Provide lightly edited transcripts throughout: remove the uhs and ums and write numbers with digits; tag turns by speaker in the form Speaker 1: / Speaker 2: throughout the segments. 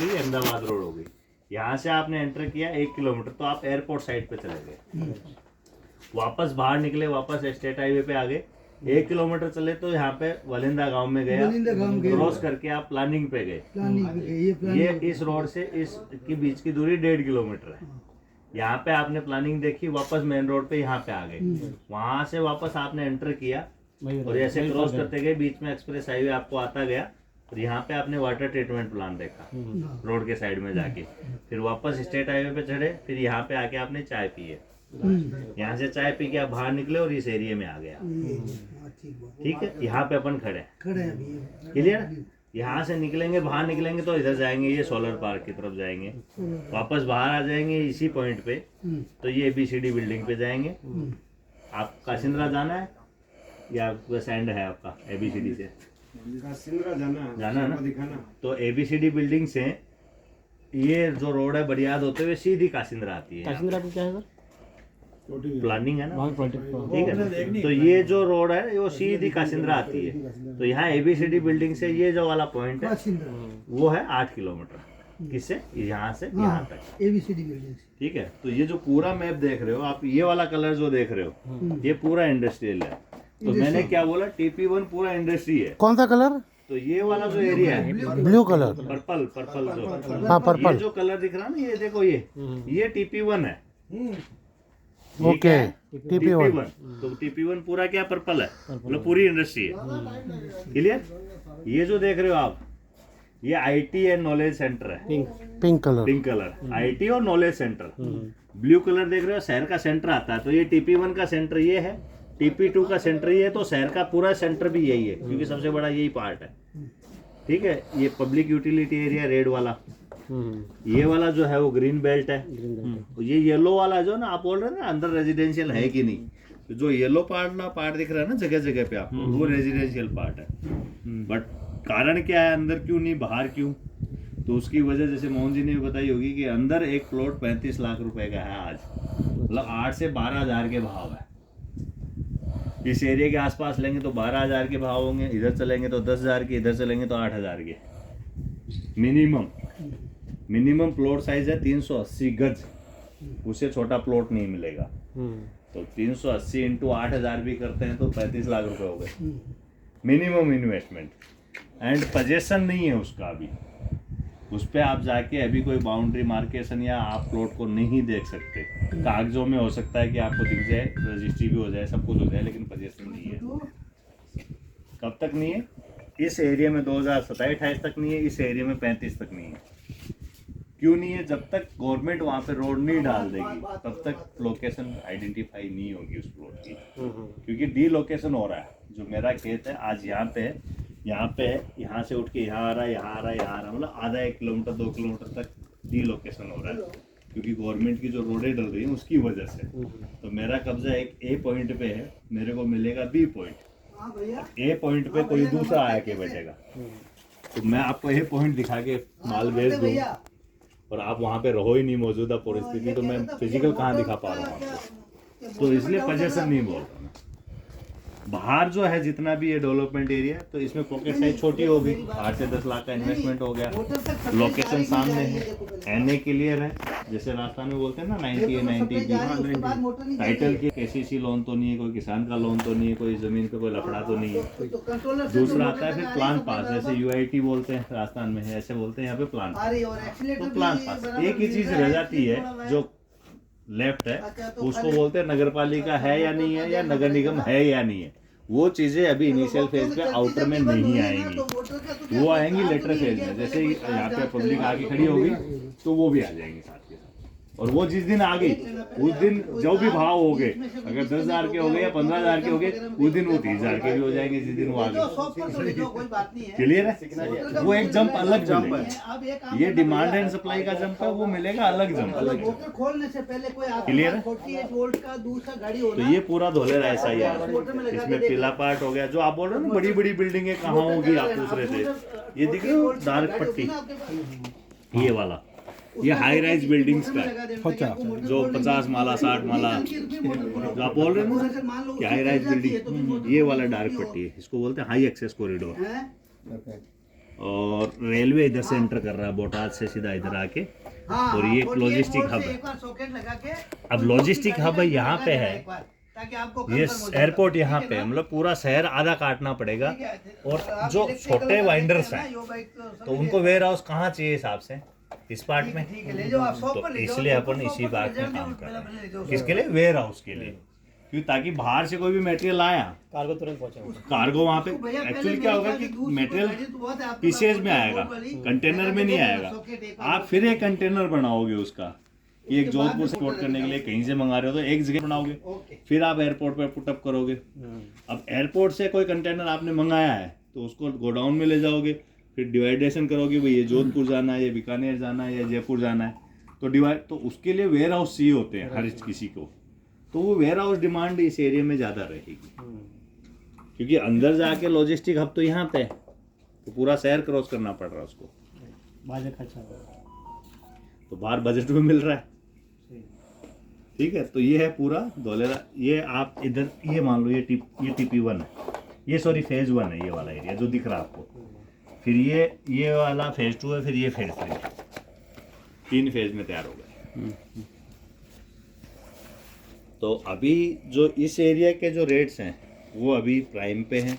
Speaker 1: गई, अहमदाबाद रोड हो गई। यहाँ से आपने एंटर किया 1 किलोमीटर तो आप एयरपोर्ट साइड पे चले गए। वापस बाहर निकले, वापस स्टेट हाईवे पे आ गए, 1 किलोमीटर चले तो यहाँ पे वलिंदा गांव में गया, क्रॉस करके आप प्लानिंग पे गए। ये इस रोड से इस की बीच की दूरी 1.5 किलोमीटर है। यहाँ पे आपने प्लानिंग देखी, वापस मेन रोड पे यहाँ पे आ गए। वहां से वापस आपने एंटर किया और ऐसे क्रॉस करते गए, बीच में एक्सप्रेस हाईवे आपको आता गया और यहाँ पे आपने वाटर ट्रीटमेंट प्लांट देखा रोड के साइड में जाके। फिर वापस स्टेट हाईवे पे चढ़े, फिर यहाँ पे आके आपने चाय पी है। यहाँ से चाय पी के आप बाहर निकले और इस एरिया में आ गया। ठीक है, यहाँ पे अपन खड़े हैं, क्लियर। यहाँ से निकलेंगे, बाहर निकलेंगे तो इधर जाएंगे, ये सोलर पार्क की तरफ जाएंगे, वापस बाहर आ जाएंगे इसी पॉइंट पे तो ये ABCD बिल्डिंग पे जाएंगे। आप काशिंद्रा जाना है या बस एंड है आपका ABCD से? जाना है ना? तो ABCD बिल्डिंग से ये जो रोड है बड़ियाद होते हुए सीधी काशिंद्रा आती है।
Speaker 2: काशिंद्रा को क्या है सर?
Speaker 1: प्लानिंग है ना, ठीक है। तो ये जो रोड है वो सीधी काशिंद्रा आती है। तो यहाँ ABCD बिल्डिंग से ये जो वाला पॉइंट है वो है 8 किलोमीटर। किससे? यहाँ से यहाँ तक
Speaker 3: ABCD बिल्डिंग।
Speaker 1: ठीक है। तो ये जो पूरा मैप देख रहे हो आप, ये वाला कलर जो देख रहे हो ये पूरा इंडस्ट्रियल है। तो मैंने क्या बोला, TP1 पूरा इंडस्ट्री है।
Speaker 2: कौन सा कलर?
Speaker 1: तो ये वाला जो एरिया है
Speaker 2: ब्लू कलर,
Speaker 1: पर्पल जो,
Speaker 2: हाँ पर्पल,
Speaker 1: ये जो कलर दिख रहा है ना, ये देखो ये TP1 है।
Speaker 2: Okay TP1।
Speaker 1: तो TP1 पूरा क्या पर्पल है, मतलब पूरी इंडस्ट्री है। क्लियर। ये जो देख रहे हो आप, ये IT एंड नॉलेज सेंटर है।
Speaker 2: पिंक
Speaker 1: कलर IT और नॉलेज सेंटर। ब्लू कलर देख रहे हो, शहर का सेंटर आता है। तो ये TP1 का सेंटर ये है, TP2 का सेंटर ये है, तो शहर का पूरा सेंटर भी यही है क्योंकि सबसे बड़ा यही पार्ट है। ठीक है। ये पब्लिक यूटिलिटी एरिया रेड वाला, ये वाला जो है वो ग्रीन बेल्ट है। ये येलो वाला जो ना आप बोल रहे हैं ना अंदर रेजिडेंशियल है कि नहीं, तो जो येलो पार्ट दिख रहा है ना जगह जगह पे आपको, वो रेजिडेंशियल पार्ट है। बट कारण क्या है, अंदर क्यों नहीं बाहर क्यों? तो उसकी वजह जैसे मोहन जी ने भी बताई होगी कि अंदर एक प्लॉट 35 लाख रुपए का है आज, मतलब 8 से 12 हजार के भाव है। इस एरिया के आसपास लेंगे तो 12 हजार के भाव होंगे, इधर चलेंगे तो 10 हजार के, इधर चलेंगे तो 8 हजार के। मिनिमम प्लॉट साइज है 380 गज, उससे छोटा प्लॉट नहीं मिलेगा। तो 380 इंटू 8,000 भी करते हैं तो 35 लाख रुपए हो गए मिनिमम इन्वेस्टमेंट। एंड पोजेशन नहीं है उसका अभी, उस पर आप जाके अभी कोई बाउंड्री मार्केशन या आप प्लॉट को नहीं देख सकते। कागजों में हो सकता है कि आपको दिख जाए, रजिस्ट्री भी हो जाए, सब कुछ हो जाए, लेकिन पोजेशन नहीं है। कब तक नहीं है? इस एरिया में 2027-28 तक नहीं है, इस एरिया में 35 तक नहीं है। क्यों नहीं है? जब तक गवर्नमेंट वहाँ पे रोड नहीं डाल देगी तब तक लोकेशन आइडेंटिफाई नहीं होगी उस प्लॉट की, क्योंकि डी लोकेशन हो रहा है। जो मेरा खेत है आज यहाँ पे है, यहाँ से उठ के यहाँ आ रहा है, यहाँ आ रहा है, यहाँ आ रहा है, मतलब आधा 1 किलोमीटर 2 किलोमीटर तक डी लोकेशन हो रहा है, क्योंकि गवर्नमेंट की जो रोडें डल रही है उसकी वजह से। तो मेरा कब्जा एक A पॉइंट पे है, मेरे को मिलेगा B पॉइंट। A पॉइंट पे कोई दूसरा आके बैठेगा, तो मैं आपको A पॉइंट दिखा के माल भेज दूँ और आप वहाँ पे रहो ही नहीं मौजूदा परिस्थिति, तो मैं फिजिकल कहाँ दिखा पा रहा हूँ आपको? तो इसलिए पोजेशन नहीं बोल रहा मैं। बाहर जो है जितना भी ये डेवलपमेंट एरिया, तो इसमें पॉकेट साइज छोटी होगी, 8 से 10 लाख का इन्वेस्टमेंट हो गया। लोकेशन सामने है, NA क्लियर है, जैसे राजस्थान में बोलते हैं ना 90 टाइटल की KCC लोन तो नहीं है, कोई किसान का लोन तो नहीं है, कोई जमीन पे कोई लफड़ा तो नहीं है। दूसरा आता है फिर प्लान पास, जैसे UIT बोलते हैं राजस्थान में है, ऐसे बोलते हैं यहाँ पे प्लान पास। तो प्लान पास एक ही चीज रह जाती है जो लेफ्ट है, उसको बोलते हैं नगर पालिका है या नहीं है, या नगर निगम है या नहीं है। वो चीजें अभी इनिशियल फेज पे आउटर में नहीं आएंगी, वो आएंगी लेटर फेज में। जैसे यहाँ पे पब्लिक आके खड़ी होगी तो वो भी आ जाएंगी साथ के साथ। और वो जिस दिन आ गई उस दिन जो भी भाव हो गए, अगर 10,000 के हो गए या 15,000 के हो गए, उस दिन वो 30,000 के भी हो जाएंगे जिस दिन वो आ गए। क्लियर है? वो एक जंप अलग जंप है, ये डिमांड एंड सप्लाई का जंप है, वो मिलेगा अलग जंप।
Speaker 3: खोलने से पहले कोई
Speaker 1: क्लियर है?
Speaker 3: 48 वोल्ट का दूसरा गाड़ी हो,
Speaker 1: तो ये पूरा धोलेरा ऐसा ही है। इसमें पीला पार्ट हो गया। जो आप बोल रहे हो ना बड़ी बड़ी बिल्डिंगें कहाँ होगी, आप पूछ रहे थे, ये दिख रहे हो डार्क पट्टी, ये वाला, ये हाई राइज बिल्डिंग्स का है, जो 50 माला 60 माला जो आप बोल रहे हो ना कि हाई राइज बिल्डिंग, ये वाला डार्क पट्टी है, इसको बोलते हैं हाई एक्सेस कॉरिडोर। और रेलवे इधर से एंटर कर रहा है बोटाद से सीधा इधर आके।
Speaker 3: हाँ,
Speaker 1: और ये
Speaker 3: 48
Speaker 1: लॉजिस्टिक
Speaker 3: वोल्ट
Speaker 1: हब
Speaker 3: से
Speaker 1: है।
Speaker 3: एक बार सॉकेट लगा के
Speaker 1: अब लॉजिस्टिक हब है यहाँ पे है,
Speaker 3: ताकि आपको
Speaker 1: ये
Speaker 3: confirm हो जाएगा।
Speaker 1: एयरपोर्ट यहाँ
Speaker 3: ठीक
Speaker 1: पे
Speaker 3: है
Speaker 1: है,
Speaker 3: ना?
Speaker 1: मतलब पूरा शहर आधा काटना पड़ेगा।
Speaker 3: ठीक है।
Speaker 1: और
Speaker 3: आप
Speaker 1: जो
Speaker 3: electrical
Speaker 1: छोटे
Speaker 3: का
Speaker 1: वाइंडर्स
Speaker 3: देखते हैं
Speaker 1: हैं
Speaker 3: ना, यो बाइक तो
Speaker 1: तो
Speaker 3: समझ
Speaker 1: उनको
Speaker 3: लिया।
Speaker 1: वेयर हाउस कहाँ चाहिए हिसाब से इस पार्ट में,
Speaker 3: ठीक है, ले जाओ आप शॉप
Speaker 1: तो
Speaker 3: पर ले जाओ,
Speaker 1: इसलिए
Speaker 3: शॉप
Speaker 1: अपन
Speaker 3: पर
Speaker 1: इसी
Speaker 3: ले
Speaker 1: पार्ट
Speaker 3: जाओ,
Speaker 1: में काम
Speaker 3: ले
Speaker 1: कर
Speaker 3: जाओ,
Speaker 1: रहे
Speaker 3: ले जाओ।
Speaker 1: हैं। किसके लिए? वेयर हाउस के लिए, क्योंकि ताकि बाहर से कोई भी मटेरियल आया,
Speaker 2: कार्गो तुरंत पहुंचा।
Speaker 1: कार्गो वहाँ पे
Speaker 3: तो भैया, पहले
Speaker 1: एक्चुअली क्या
Speaker 3: मेरे
Speaker 1: होगा
Speaker 3: पास
Speaker 1: कि
Speaker 3: दूसरी
Speaker 1: मटेरियल
Speaker 3: गाड़ी तो बहुत है, आपके
Speaker 1: पीसेज
Speaker 3: पास
Speaker 1: में आएगा,
Speaker 3: वाली,
Speaker 1: कंटेनर में नहीं आएगा।
Speaker 3: सॉकेट एक
Speaker 1: आप फिर एक कंटेनर बनाओगे उसका, कि एक जोधपुर से पोर्ट करने के लिए कहीं से मंगा रहे हो तो एक जगह बनाओगे,
Speaker 3: ओके।
Speaker 1: फिर आप एयरपोर्ट पर पुटअप करोगे। अब एयरपोर्ट से कोई कंटेनर आपने मंगाया है तो उसको गोडाउन में ले जाओगे, फिर डिवाइडेशन करोगे, भाई ये जोधपुर जाना है, ये बीकानेर जाना है, या जयपुर जाना है, तो डिवाइड, तो उसके लिए वेयर हाउस चाहिए होते हैं हर किसी को। तो वो वेयर हाउस डिमांड इस एरिया में ज़्यादा रहेगी, क्योंकि अंदर जाके लॉजिस्टिक हब तो यहाँ पे है, तो पूरा शहर क्रॉस करना पड़ रहा है उसको,
Speaker 2: बजट अच्छा
Speaker 1: तो बाहर बजट में मिल रहा है। ठीक है, तो ये है पूरा धोलेरा। ये आप इधर ये मान लो ये TP1 है, ये सॉरी फेज 1 है, ये वाला एरिया जो दिख रहा है आपको। फिर ये वाला फेज 2 है, फिर ये फेज 3 है, 3 फेज में तैयार हो गए। तो अभी जो इस एरिया के जो रेट्स हैं वो अभी प्राइम पे हैं,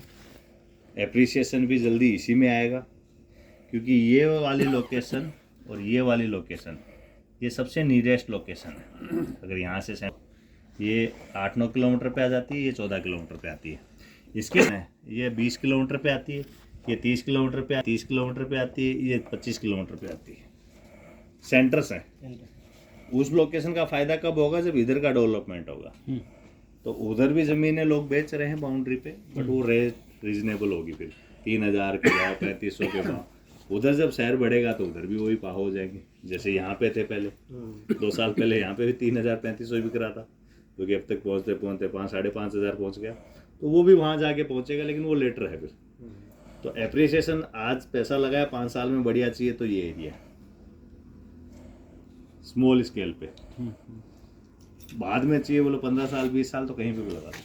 Speaker 1: एप्रिसिएशन भी जल्दी इसी में आएगा, क्योंकि ये वाली लोकेशन और ये वाली लोकेशन ये सबसे नियरेस्ट लोकेशन है। अगर यहाँ से ये 8-9 किलोमीटर पे आ जाती है, ये 14 किलोमीटर पे आती है, इसके ये 20 किलोमीटर पे आती है, ये 30 किलोमीटर पे 30 किलोमीटर पे आती है, ये 25 किलोमीटर पे आती है। सेंटर्स हैं। उस लोकेशन का फ़ायदा कब होगा? जब इधर का डेवलपमेंट होगा। तो उधर भी ज़मीनें लोग बेच रहे हैं बाउंड्री पे, बट वो रेट रीजनेबल होगी, फिर 3000 के भाव, 3500 के भाव। उधर जब शहर बढ़ेगा तो उधर भी वही भाव हो जाएंगे, जैसे यहाँ पे थे पहले 2 साल पहले यहाँ पे भी 3000-3500 बिक रहा था, जो कि अब तक पहुँचते पहुँचते 5-5.5 पहुँच गया। तो वो भी वहाँ जाके पहुँचेगा, लेकिन वो लेटर है फिर। तो एप्रिसिएशन आज पैसा लगाया 5 साल में बढ़िया चाहिए तो ये एरिया स्मॉल स्केल पे, बाद में चाहिए बोलो 15 साल 20 साल तो कहीं पे भी लगा दो,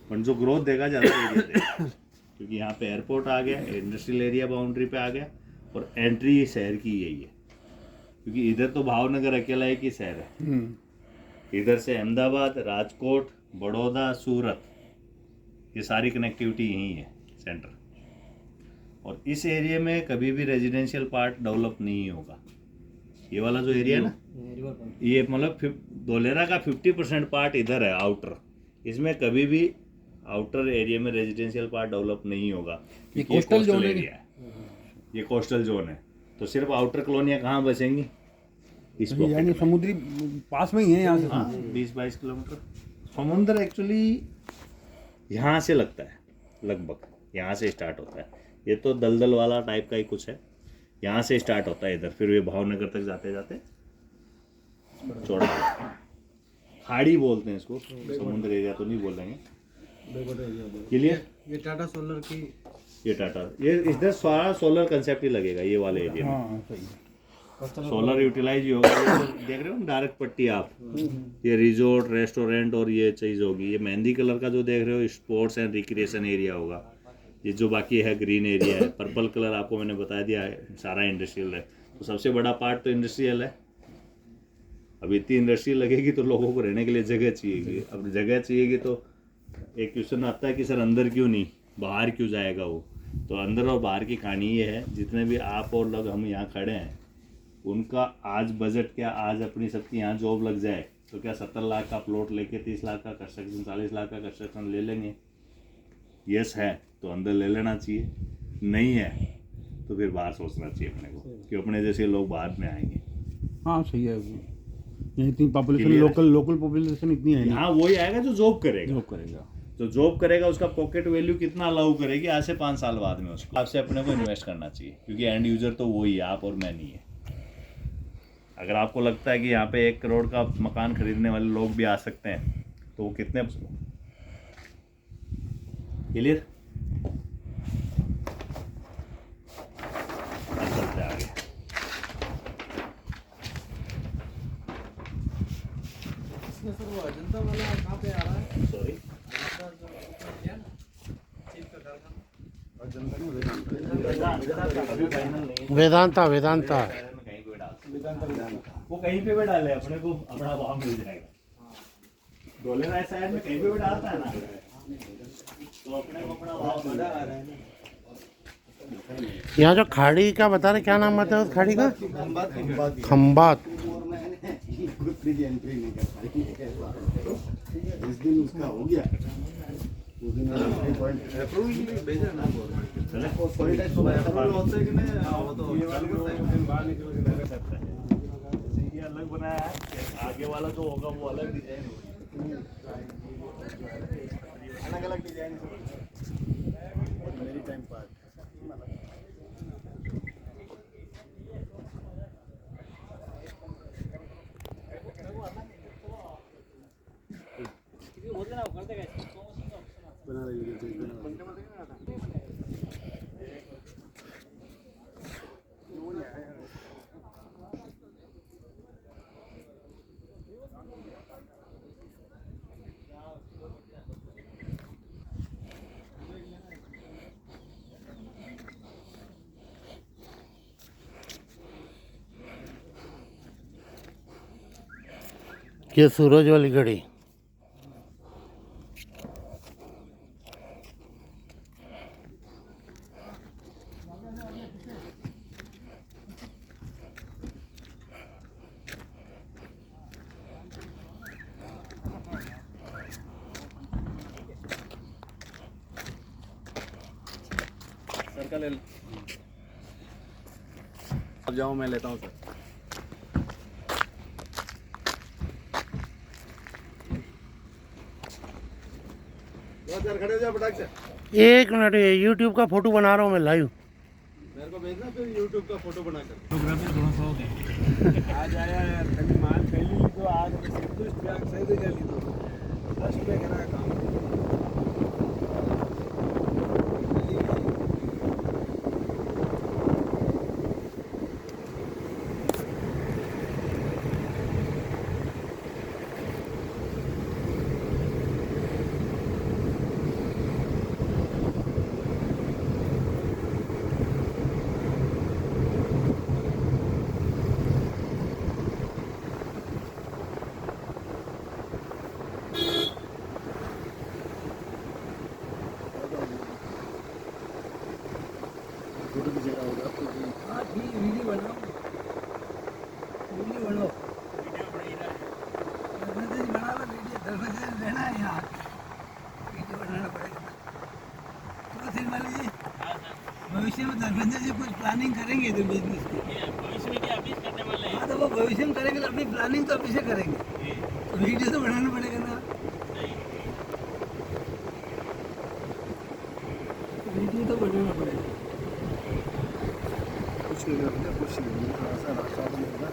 Speaker 1: पर जो ग्रोथ देगा ज़्यादा एरिया देगा, क्योंकि यहाँ पे एयरपोर्ट आ गया, इंडस्ट्रियल एरिया बाउंड्री पे आ गया, और एंट्री शहर की यही है, क्योंकि इधर तो भावनगर अकेला एक ही शहर है। इधर से अहमदाबाद, राजकोट, बड़ौदा, सूरत, ये सारी कनेक्टिविटी यहीं है सेंटर। और इस एरिया में कभी भी रेजिडेंशियल पार्ट डेवलप नहीं होगा। ये वाला जो एरिया है ना, ये मतलब धोलेरा का 50% पार्ट इधर है आउटर, इसमें कभी भी आउटर एरिया में रेजिडेंशियल पार्ट डेवलप नहीं होगा, क्योंकि ये कोस्टल एरिया है, ये कोस्टल जोन है। तो सिर्फ आउटर कॉलोनियाँ कहाँ बचेंगी? इस
Speaker 4: यानी समुद्री पास में ही है यहाँ से।
Speaker 1: हाँ, 20-22 किलोमीटर समुद्र एक्चुअली यहाँ से लगता है, लगभग यहाँ से स्टार्ट होता है। ये तो दलदल वाला टाइप का ही कुछ है, यहाँ से स्टार्ट होता है इधर, फिर ये भावनगर तक जाते जाते चौड़ा खाड़ी बोलते हैं इसको, समुद्र एरिया तो नहीं बोलेंगे। क्लियर?
Speaker 3: ये टाटा सोलर की,
Speaker 1: ये टाटा, ये इधर सारा सोलर कंसेप्ट ही लगेगा ये वाले एरिया में।
Speaker 4: हाँ सही।
Speaker 1: सोलर यूटिलाइज ही होगा। ये तो देख रहे हो डायरेक्ट पट्टी आप, ये रिजोर्ट, रेस्टोरेंट और ये चीज़ होगी। ये मेहंदी कलर का जो देख रहे हो स्पोर्ट्स एंड रिक्रिएशन एरिया होगा। ये जो बाकी है ग्रीन एरिया है, पर्पल कलर आपको मैंने बता दिया है, सारा इंडस्ट्रियल है। तो सबसे बड़ा पार्ट तो इंडस्ट्रियल है। अब इतनी इंडस्ट्री लगेगी तो लोगों को रहने के लिए जगह चाहिएगी। अब जगह चाहिएगी तो एक क्वेश्चन आता है कि सर अंदर क्यों नहीं, बाहर क्यों जाएगा वो? तो अंदर और बाहर की कहानी ये है, जितने भी आप और लोग हम यहाँ खड़े हैं उनका आज बजट क्या, आज अपनी सबकी यहाँ जॉब लग जाए तो क्या 70 लाख का प्लॉट लेके 30 लाख का कंस्ट्रक्शन, 40 लाख का कंस्ट्रक्शन ले लेंगे? यस है तो अंदर ले लेना चाहिए, नहीं है तो फिर बाहर सोचना चाहिए अपने को कि अपने जैसे लोग बाद में आएंगे।
Speaker 4: हाँ सही है। यहाँ इतनी पॉपुलेशन, लोकल पॉपुलेशन इतनी है नहीं।
Speaker 1: हाँ, वही आएगा जो जॉब करेगा।
Speaker 4: जॉब करेगा,
Speaker 1: तो जॉब करेगा उसका पॉकेट वैल्यू कितना अलाउ करेगी आज से 5 साल बाद में, उसको आपसे अपने को इन्वेस्ट करना चाहिए, क्योंकि एंड यूजर तो वही है, आप और मैं नहीं है। अगर आपको लगता है कि यहाँ पे 1 करोड़ का मकान खरीदने वाले लोग भी आ सकते हैं तो वो कितने, क्लियर? चलते आगे।
Speaker 3: इसमें सर वो अजंता वाला कहाँ पे आ रहा है?
Speaker 1: सॉरी,
Speaker 3: अजंता जो किया ना, चीफ का कारखाना।
Speaker 4: अजंता नहीं,
Speaker 5: वेदांता वेदांता
Speaker 1: शहर में कहीं पे भी डाल सकते। वो कहीं पे भी डाले, अपने को अपना भाव मिल जाएगा। डोले राय शहर में कहीं पे भी डालता है ना, तो अपने को अपना भाव मिल जाएगा।
Speaker 5: यहाँ जो खाड़ी का बता रहे, क्या नाम बताया उस खाड़ी का? खंबात।
Speaker 4: जिस दिन उसका हो गया उस दिन
Speaker 3: अप्रूवल के लिए भेजा ना गवर्नमेंट के
Speaker 1: चले
Speaker 3: अप्रूवल होता है कि नहीं, वो तो चालू करता है।
Speaker 1: ये अलग बनाया है, आगे वाला जो होगा वो अलग डिजाइन होगा।
Speaker 4: अलग अलग डिजाइन मेरी टाइम पार्ट बना रही
Speaker 5: ये सूरज वाली घड़ी।
Speaker 3: सर का ले लो। अब जाओ, मैं लेता हूँ सर। सर खड़े हो जाओ फटाक से।
Speaker 5: एक मिनट, ये यूट्यूब का फोटो बना रहा हूँ मैं लाइव।
Speaker 3: मेरे को भेजना फिर यूट्यूब का फोटो बनाकर।
Speaker 2: फोटोग्राफी थोड़ा सा हो गया।
Speaker 3: आज आया यार, कभी माल पहली ली तो आज मैं संतुष्ट ब्याग सही दे ली तो 10 रुपये करा काम।
Speaker 4: फोटो की जगह होगा आपको कि
Speaker 2: हाँ ठीक, वीडियो बनाओ, वीडियो बनाओ, धर्मेंद्र जी बना लो वीडियो। धर्मेंद्र जी रहना है यहाँ, वीडियो बनाना पड़ेगा। तो सिरमल जी, भविष्य में धर्मेंद्र जी कुछ प्लानिंग करेंगे तो बिजनेस की? भविष्य में क्या अभी करने वाले हैं? हाँ तो वो भविष्य में करेंगे, तो अपनी प्लानिंग तो अभी से करेंगे, तो वीडियो तो बनाना पड़ेगा ना, वीडियो तो बनाना पड़ेगा।
Speaker 4: कुछ नहीं करना, कुछ नहीं, थोड़ा सा रास्ता बनेगा।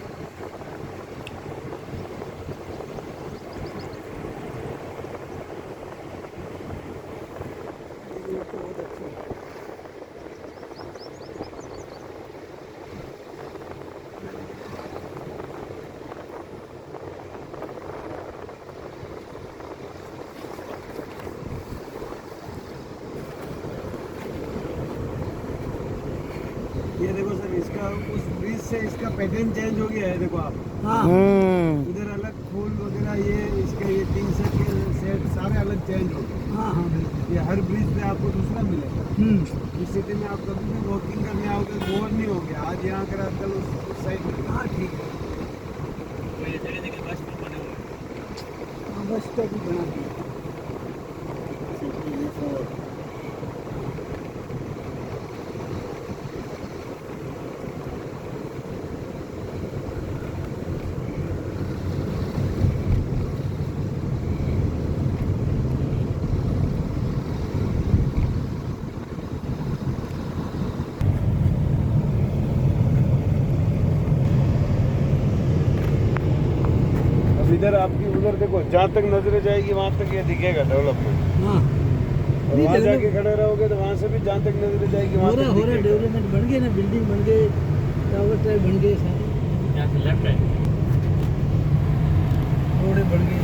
Speaker 3: ये देखो सर, इसका उस ब्रिज से इसका पैटर्न चेंज हो गया है, देखो आप।
Speaker 2: हाँ
Speaker 3: उधर अलग फूल वगैरह, ये इसके ये टीन सेट के सेट सारे अलग चेंज हो गए।
Speaker 2: हाँ हाँ बिल्कुल।
Speaker 3: ये हर ब्रिज पे आपको दूसरा मिलेगा। इस सिटी में आप कभी भी वॉकिंग करने आओगे बोर नहीं होगे। आज यहाँ करा, कल उस साइड में।
Speaker 2: हाँ ठीक है। हाँ, बस स्टॉप भी बना दिया।
Speaker 3: अब इधर आपकी उधर देखो, जहाँ तक नजरें जाएगी वहाँ तक ये दिखेगा डेवलपमेंट।
Speaker 2: हाँ
Speaker 3: और वहाँ जाके खड़े रहोगे तो वहाँ से भी जहाँ तक नजरें जाएगी वहाँ
Speaker 2: हो रहा
Speaker 3: तक दिखेगा।
Speaker 2: डेवलपमेंट बन गए ना, बिल्डिंग बन गए, टावर टाइप बन गए, सारे यहाँ से लेफ्ट है, रोडें बन गई।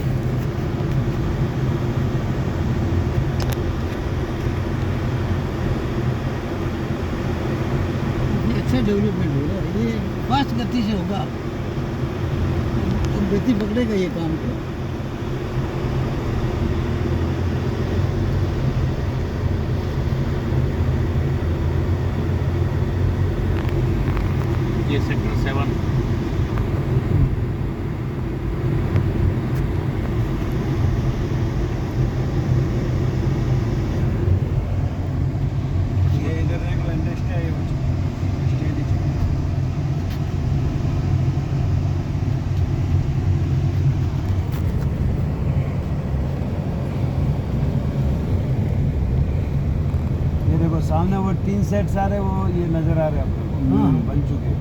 Speaker 2: अच्छा डेवलपमेंट फास्ट गति से होगा, तो गति पकड़ेगा ये काम को।
Speaker 1: ये सेक्टर 7
Speaker 3: ये इधर एक लैंडस्केप है वो स्टेडी। ये देखो सामने वो 3 सेट्स आ रहे हैं, वो ये नजर आ रहे हैं आपको।
Speaker 2: हाँ।
Speaker 3: बन चुके हैं।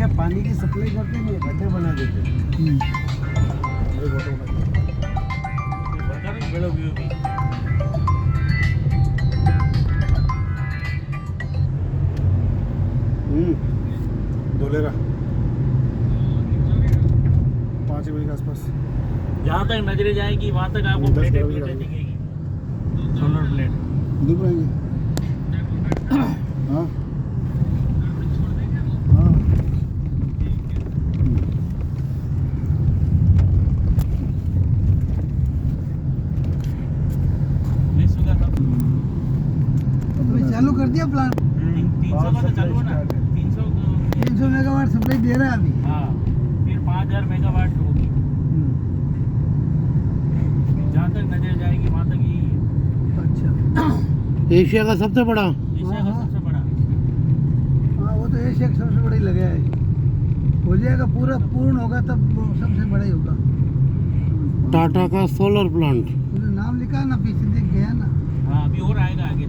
Speaker 3: ये पानी की सप्लाई करते नहीं, गड्ढे बना देते हैं।
Speaker 4: डोलेरा 5 बजे के आसपास।
Speaker 6: जहाँ तक नजरें जाएगी वहाँ तक आपको
Speaker 4: 10
Speaker 6: प्लेटें
Speaker 4: बजे
Speaker 6: प्लेटें दिखेगी, सोलर प्लेट।
Speaker 4: उधर पर आएंगे। हाँ हाँ
Speaker 2: तो चालू कर दिया प्लांट,
Speaker 6: 300 का तो चालू है ना, 300
Speaker 2: 300 मेगावाट सप्लाई दे रहा है अभी।
Speaker 6: हाँ, फिर 5000 मेगावाट होगी। जहाँ तक नजर जाएगी वहाँ तक यही है।
Speaker 2: अच्छा,
Speaker 5: एशिया का सबसे बड़ा।
Speaker 6: एशिया का सबसे बड़ा।
Speaker 2: हाँ वो तो एशिया का सबसे बड़ा ही लगा है। हो जाएगा पूरा, पूर्ण होगा तब वो सबसे बड़ा ही होगा।
Speaker 5: टाटा का सोलर प्लांट।
Speaker 2: उसने नाम लिखा है ना, पीछे देख गया ना।
Speaker 6: हाँ, अभी और आएगा आगे।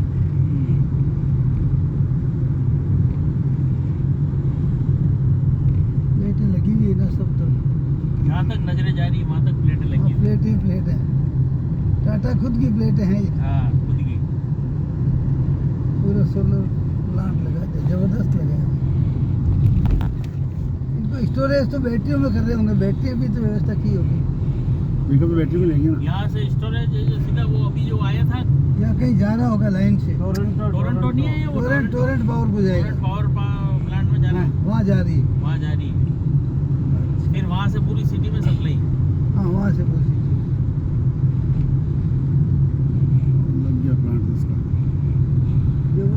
Speaker 2: प्लेटें लगी हुई है ना सब, तो
Speaker 6: जहाँ तक नजरें जा रही है वहाँ तक प्लेटें लगी हैं।
Speaker 2: प्लेट ही प्लेट है। टाटा खुद की प्लेटें हैं ये।
Speaker 6: हाँ, खुद की।
Speaker 2: पूरा सोलर प्लांट लगा दिया, जबरदस्त लगा है। इनको स्टोरेज तो बैटरियों में कर रहे होंगे, बैटरी भी तो व्यवस्था की होगी।
Speaker 4: पिकअप में बैटरी भी लेंगे ना।
Speaker 6: यहाँ से स्टोरेज सीधा वो अभी जो आया था
Speaker 2: या कहीं जा रहा होगा लाइन से।
Speaker 6: टोरंटो नहीं है ये, वो
Speaker 2: टोरेंट टोरेंट पावर को जाएगा,
Speaker 6: टोरंट पावर प्लांट में जाना है,
Speaker 2: वहाँ जा रही है।
Speaker 6: वहाँ जा रही है। फिर वहाँ से पूरी सिटी में सप्लाई।
Speaker 2: हाँ वहाँ से पूछी।
Speaker 4: लग गया प्लांट इसका।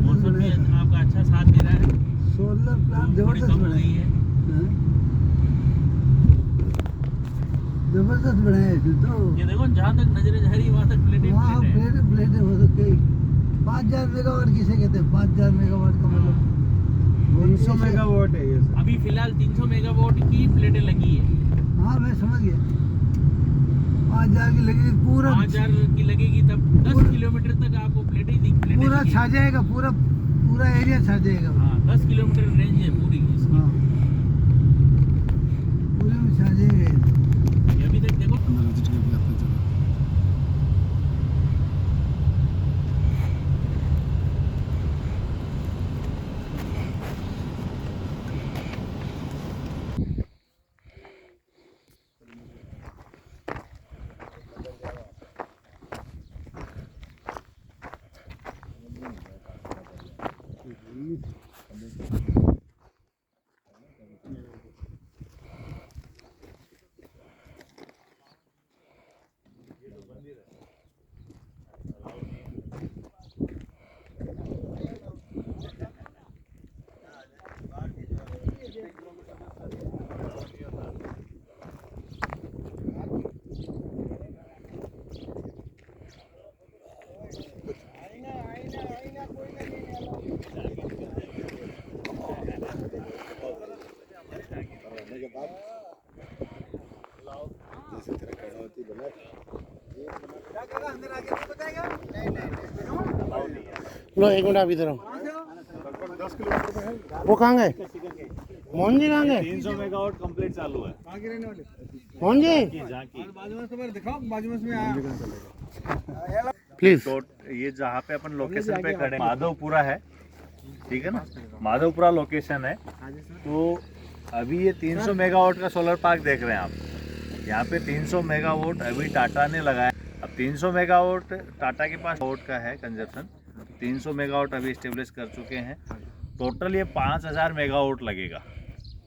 Speaker 6: मौसम भी आपका अच्छा साथ दे रहा है,
Speaker 2: सोलर प्लांट
Speaker 6: थोड़ी
Speaker 2: जबरदस्त
Speaker 6: कम हो
Speaker 2: बनाया
Speaker 6: गई
Speaker 2: है।
Speaker 6: है।
Speaker 2: हाँ? जबरदस्त बनाया है इसने तो।
Speaker 6: ये देखो जहाँ तक नजरें जा रही है वहाँ तक प्लेटें
Speaker 2: वहाँ
Speaker 6: प्लेटें हैं।
Speaker 2: प्लेटें प्लेटें हो तो कई 5000 मेगावाट किसे कहते हैं, 5000 मेगावाट का मतलब
Speaker 3: 300 मेगावाट है ये सर।
Speaker 6: अभी फिलहाल 300 मेगावाट की प्लेटें लगी है।
Speaker 2: हाँ मैं समझ गया। 5000 की लगेगी पूरा,
Speaker 6: 5000 की लगेगी तब 10 किलोमीटर तक आपको प्लेटें ही प्लेटें
Speaker 2: पूरा
Speaker 6: दिखेगी।
Speaker 2: छा जाएगा, पूरा पूरा एरिया छा जाएगा।
Speaker 6: हाँ, 10 किलोमीटर रेंज है पूरी इसकी।
Speaker 2: हाँ पूरे में छा जाएगा ये।
Speaker 6: ये अभी तक देखो
Speaker 5: लो एक मिनट आप इधर आओ। वो कहाँ गए? मोहन जी कहाँ गए?
Speaker 1: 300 मेगावाट कंप्लीट चालू है।
Speaker 2: कहाँ के रहने वाले?
Speaker 5: कौन जी
Speaker 1: झांकी
Speaker 3: बाजू में से दिखाओ, बाजू में से आया
Speaker 5: प्लीज।
Speaker 1: तो ये जहाँ पे अपन लोकेशन पे खड़े हैं, माधवपुरा है, ठीक है ना, माधवपुरा लोकेशन है। तो अभी ये 300 मेगावाट का सोलर पार्क देख रहे हैं आप। यहाँ पे 300 मेगावाट अभी टाटा ने लगाया। अब 300 मेगावाट टाटा के पास वोट का है कंजप्शन, 300 मेगावाट अभी स्टेब्लिश कर चुके हैं। टोटल ये 5000 मेगावाट लगेगा।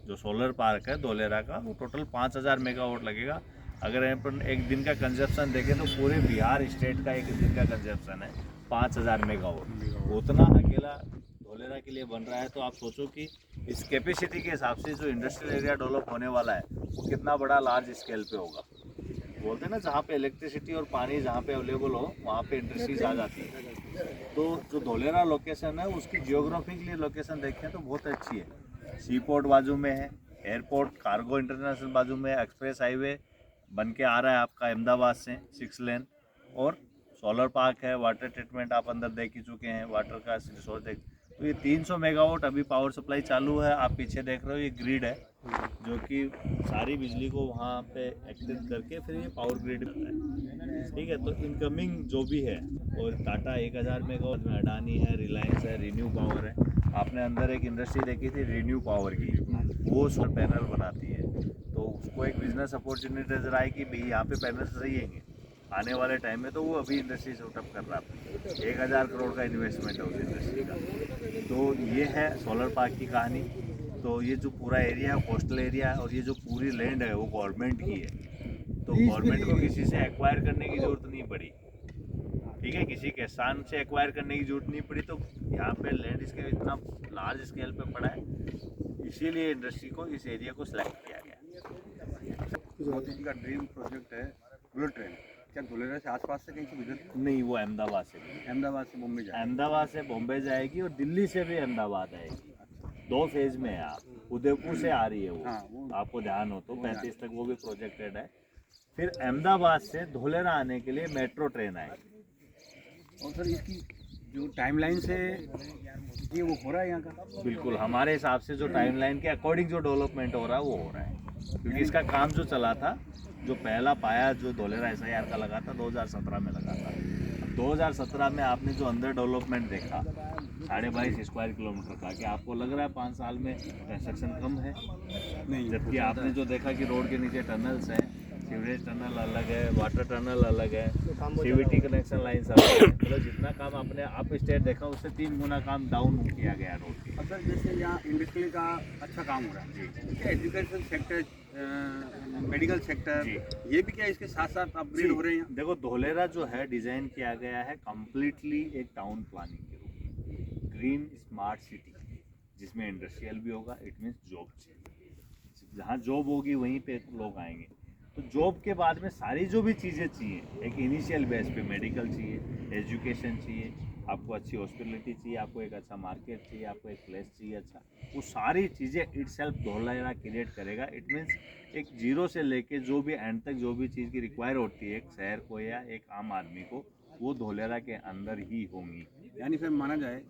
Speaker 1: जो सोलर पार्क है धोलेरा का, वो टोटल 5000 मेगावाट लगेगा। अगर अपन एक दिन का कंजप्शन देखें तो पूरे बिहार स्टेट का एक दिन का कंजप्शन है 5000 मेगावाट। उतना अकेला धोलेरा के लिए बन रहा है। तो आप सोचो कि इस कैपेसिटी के हिसाब से जो इंडस्ट्रियल एरिया डेवलप होने वाला है वो कितना बड़ा लार्ज स्केल पे होगा। बोलते हैं ना, जहाँ पे इलेक्ट्रिसिटी और पानी जहाँ पे अवेलेबल हो वहाँ पे इंडस्ट्रीज आ जाती है। तो जो धोलेरा लोकेशन है उसकी जियोग्राफिकली लोकेशन देखें तो बहुत अच्छी है। सी पोर्ट बाजू में है, एयरपोर्ट कार्गो इंटरनेशनल बाजू में, एक्सप्रेस हाईवे बन के आ रहा है आपका अहमदाबाद से 6 लेन, और सोलर पार्क है, वाटर ट्रीटमेंट आप अंदर देख ही चुके हैं, वाटर का रिसोर्स देख। तो ये 300 मेगावाट अभी पावर सप्लाई चालू है। आप पीछे देख रहे हो ये ग्रिड है जो कि सारी बिजली को वहाँ पे एक्टिव करके फिर ये पावर ग्रिड करता है, ठीक है। तो इनकमिंग जो भी है, और टाटा 1000 मेगावाट में, अडानी है, रिलायंस है, रिन्यू पावर है। आपने अंदर एक इंडस्ट्री देखी थी रिन्यू पावर की, वो सोलर पैनल बनाती है। तो उसको एक बिजनेस अपॉर्चुनिटी नजर आई कि भाई यहाँ पे पैनल्स रहेंगे आने वाले टाइम में। तो वो अभी इंडस्ट्री सेटअप कर रहा है, 1000 करोड़ का इन्वेस्टमेंट है उस इंडस्ट्री का। तो ये है सोलर पार्क की कहानी। तो ये जो पूरा एरिया है कोस्टल एरिया है, और ये जो पूरी लैंड है वो गवर्नमेंट की है। तो गवर्नमेंट को किसी से एक्वायर करने की जरूरत नहीं पड़ी, ठीक है, किसी किसान से एक्वायर करने की जरूरत नहीं पड़ी। तो यहाँ पे लैंड इसके इतना लार्ज स्केल पे पड़ा है, इसीलिए इंडस्ट्री को इस एरिया को सिलेक्ट किया गया।
Speaker 3: मोदी का ड्रीम प्रोजेक्ट है बुलेट ट्रेन। क्या धोलेरा से आसपास से कहीं से गुजर,
Speaker 1: नहीं, वो अहमदाबाद से भी,
Speaker 3: अहमदाबाद से बॉम्बे जाए?
Speaker 1: अहमदाबाद से बॉम्बे जाएगी और दिल्ली से भी अहमदाबाद आएगी। 2 फेज में है। आप उदयपुर से आ रही है वो आपको ध्यान हो तो 35 तक वो भी प्रोजेक्टेड है। फिर अहमदाबाद से धोलेरा आने के लिए मेट्रो ट्रेन आएगी।
Speaker 3: और सर इसकी जो टाइमलाइन से ये वो हो रहा है यहाँ का?
Speaker 1: बिल्कुल हमारे हिसाब से जो टाइमलाइन के अकॉर्डिंग जो डेवलपमेंट हो रहा है वो हो रहा है। क्योंकि इसका काम जो चला था, जो पहला पाया जो धोलेरा SIR का लगा था 2017 में लगा था। 2017 में आपने जो अंदर डेवलपमेंट देखा 22.5 स्क्वायर किलोमीटर का, कि आपको लग रहा है 5 साल में कंस्ट्रक्शन कम है? नहीं, जबकि आपने जो देखा कि रोड के नीचे टनल्स हैं, सीवरेज टनल अलग है, वाटर टनल अलग है, CVT कनेक्शन लाइन्स अलग है। मतलब जितना काम आपने अप स्टेट देखा उससे 3 गुना काम डाउन किया गया रोड की।
Speaker 3: सर जैसे यहाँ इंडस्ट्री का अच्छा काम हो रहा है जी, एजुकेशन सेक्टर, मेडिकल सेक्टर, ये भी क्या इसके साथ साथ अपग्रेड हो रहे हैं?
Speaker 1: देखो धोलेरा जो है डिजाइन किया गया है कम्प्लीटली एक टाउन प्लानिंग के रूप में, ग्रीन स्मार्ट सिटी, जिसमें इंडस्ट्रियल भी होगा। इट मीन्स जॉब चाहिए, जहाँ जॉब होगी वहीं पे लोग आएंगे। तो जॉब के बाद में सारी जो भी चीज़ें चाहिए, एक इनिशियल बेस पे मेडिकल चाहिए, एजुकेशन चाहिए, आपको अच्छी हॉस्पिटलिटी चाहिए, आपको एक अच्छा मार्केट चाहिए, आपको एक प्लेस चाहिए अच्छा, वो सारी चीज़ें इटसेल्फ धोलेरा क्रिएट करेगा। इट मीन्स एक जीरो से लेके जो भी एंड तक जो भी चीज़ की रिक्वायर होती है एक शहर को या एक आम आदमी को, वो धोलेरा के अंदर ही होंगी।
Speaker 3: यानी फिर माना जाए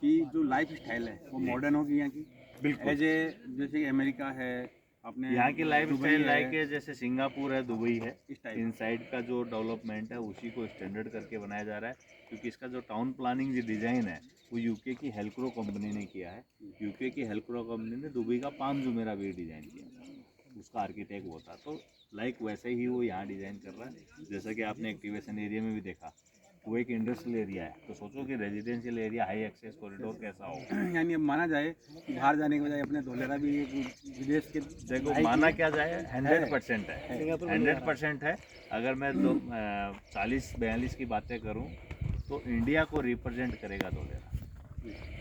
Speaker 3: कि जो लाइफ स्टाइल है वो मॉडर्न होगी यहाँ की,
Speaker 1: बिल्कुल
Speaker 3: एज ए जैसे कि अमेरिका है, अपने
Speaker 1: यहाँ की लाइफ
Speaker 3: दुबई
Speaker 1: स्टाइल
Speaker 3: है,
Speaker 1: लाइक है जैसे सिंगापुर है, दुबई है,
Speaker 3: इस टाइप।
Speaker 1: इनसाइड का जो डेवलपमेंट है उसी को स्टैंडर्ड करके बनाया जा रहा है। क्योंकि इसका जो टाउन प्लानिंग जो डिज़ाइन है वो यूके की हेल्क्रो कंपनी ने किया है। यूके की हेल्क्रो कंपनी ने दुबई का पाम जुमेरा भी डिज़ाइन किया था, उसका आर्किटेक्ट वो था। तो लाइक वैसे ही वो यहाँ डिज़ाइन कर रहा है। जैसा कि आपने एक्टिवेशन एरिया में भी देखा, वो एक इंडस्ट्रियल एरिया है, तो सोचो कि residential area high access corridor कैसा होगा।
Speaker 3: यानी अब माना जाए कि बाहर जाने के बजाय अपने धोलेरा भी एक विदेश के,
Speaker 1: देखो माना क्या जाए 100% है, 100% है। अगर मैं 40-42 की बातें करूं तो इंडिया को रिप्रेजेंट करेगा धोलेरा।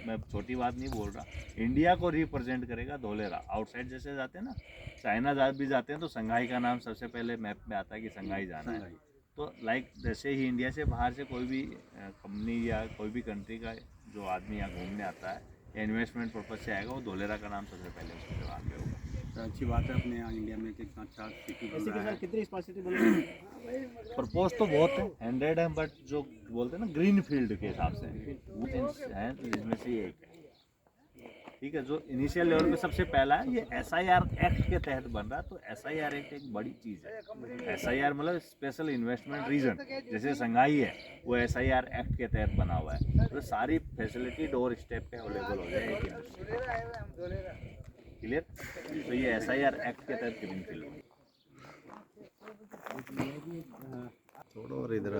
Speaker 1: मैं छोटी बात नहीं बोल रहा, इंडिया को रिप्रेजेंट करेगा धोलेरा। आउटसाइड जैसे जाते हैं ना, चाइना भी जाते हैं तो संघाई का नाम सबसे पहले मैप में आता है कि संघाई जाना है। तो लाइक जैसे ही इंडिया से बाहर से कोई भी कंपनी या कोई भी कंट्री का जो आदमी यहाँ घूमने आता है या इन्वेस्टमेंट पर्पज से आएगा, वो धोलेरा का नाम सबसे पहले उसके दिमाग में होगा।
Speaker 3: तो अच्छी बात है अपने यहाँ इंडिया में कि इतना अच्छा सिटी बन रहा है।
Speaker 4: कितनी स्मार्ट सिटी बन रही है?
Speaker 1: प्रपोज तो बहुत है, 100 है, बट जो बोलते हैं ना ग्रीन फील्ड के हिसाब से वो है, तो जिसमें से एक है। ठीक है, जो इनिशियल लेवल पे सबसे पहला है ये SIR एक्ट के तहत बन रहा है। तो SIR एक्ट एक बड़ी चीज़ है। SIR मतलब स्पेशल इन्वेस्टमेंट रीजन, जैसे संघाई है वो SIR एक्ट के तहत बना हुआ है। तो सारी फैसिलिटी डोर स्टेप पे अवेलेबल हो जाए एक क्लियर। तो ये SIR एक्ट के तहत ग्रीन फील्ड
Speaker 5: थोड़ा और इधर आ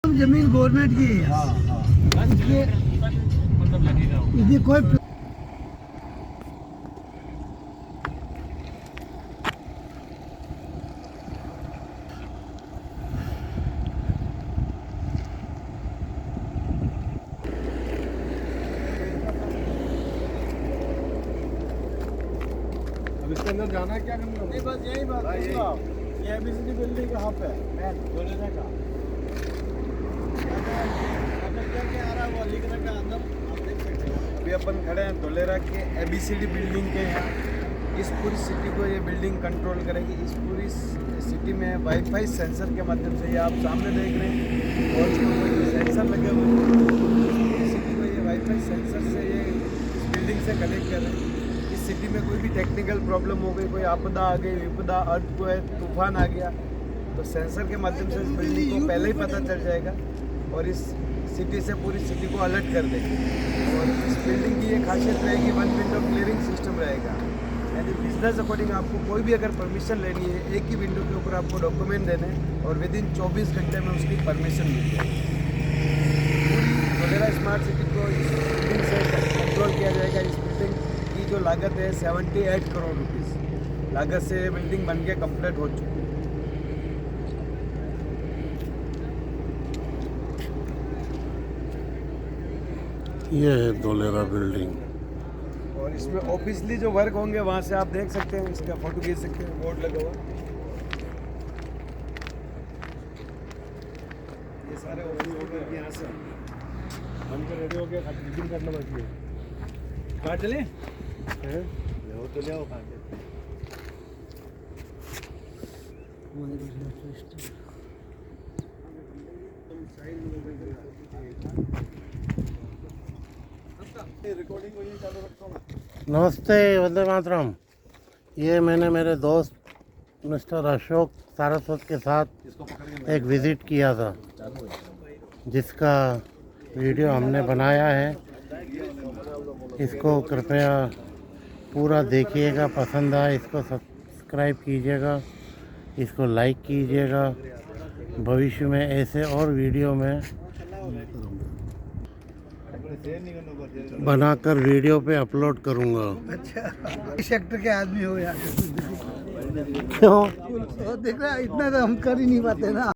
Speaker 2: जमीन गवर्नमेंट की है।
Speaker 6: मतलब लगेगा वो।
Speaker 2: इसकी कोई
Speaker 4: अब इसके अंदर जाना है, क्या करना है?
Speaker 3: बस यही बात है।
Speaker 4: ये ABCD बिल्डिंग कहाँ पे है? मैं बोले था का
Speaker 3: अभी अपन खड़े हैं धोलेरा के ABCD बिल्डिंग के यहाँ। इस पूरी सिटी को ये बिल्डिंग कंट्रोल करेगी। इस पूरी सिटी में वाईफाई सेंसर के माध्यम से, ये आप सामने देख रहे हैं और सेंसर लगे हुए हैं। पूरी सिटी को ये वाईफाई सेंसर से ये इस बिल्डिंग से कनेक्ट कर रहे हैं। इस सिटी में कोई भी टेक्निकल प्रॉब्लम हो गई, कोई आपदा आ गई, विपदा, अर्थक्वेक, तूफान आ गया, तो सेंसर के माध्यम से इस बिल्डिंग को पहले ही पता चल जाएगा और इस सिटी से पूरी सिटी को अलर्ट कर देगी। और इस बिल्डिंग की ये खासियत रहेगी, 1 विंडो क्लियरिंग सिस्टम रहेगा। यानी बिजनेस अकॉर्डिंग आपको कोई भी अगर परमिशन लेनी है, एक ही विंडो के ऊपर आपको डॉक्यूमेंट देने हैं और विदिन 24 घंटे में उसकी परमिशन मिल जाएगी। पूरी धोलेरा स्मार्ट सिटी को इस बिल्डिंग से कंट्रोल किया जाएगा। इस बिल्डिंग की जो लागत है 78 करोड़ रुपीज़ लागत से ये बिल्डिंग बन के कम्प्लीट हो चुकी है।
Speaker 5: ये है धोलेरा बिल्डिंग।
Speaker 3: और इसमें ऑफिसली जो वर्क होंगे वहाँ से आप देख सकते हैं, इसका फोटो खींच सकते हैं, बोर्ड लगा हुआ। ये सारे ऑफिस वर्क यहाँ से
Speaker 4: हम तो रेडी हो गया, बिल्डिंग करना बाकी है।
Speaker 3: कहाँ चले?
Speaker 4: ले तो ले आओ कहाँ के।
Speaker 3: रिकॉर्डिंग को ये चालू रखता हूँ।
Speaker 5: नमस्ते, वंदे मातरम। ये मैंने मेरे दोस्त मिस्टर अशोक सारस्वत के साथ एक विज़िट किया था, जिसका वीडियो हमने बनाया है। इसको कृपया पूरा देखिएगा, पसंद आए इसको सब्सक्राइब कीजिएगा, इसको लाइक कीजिएगा। भविष्य में ऐसे और वीडियो में बनाकर वीडियो पे अपलोड करूँगा।
Speaker 2: अच्छा सेक्टर के आदमी हो यार।
Speaker 5: क्यों?
Speaker 2: तो देख रहा इतना तो हम कर ही नहीं पाते ना।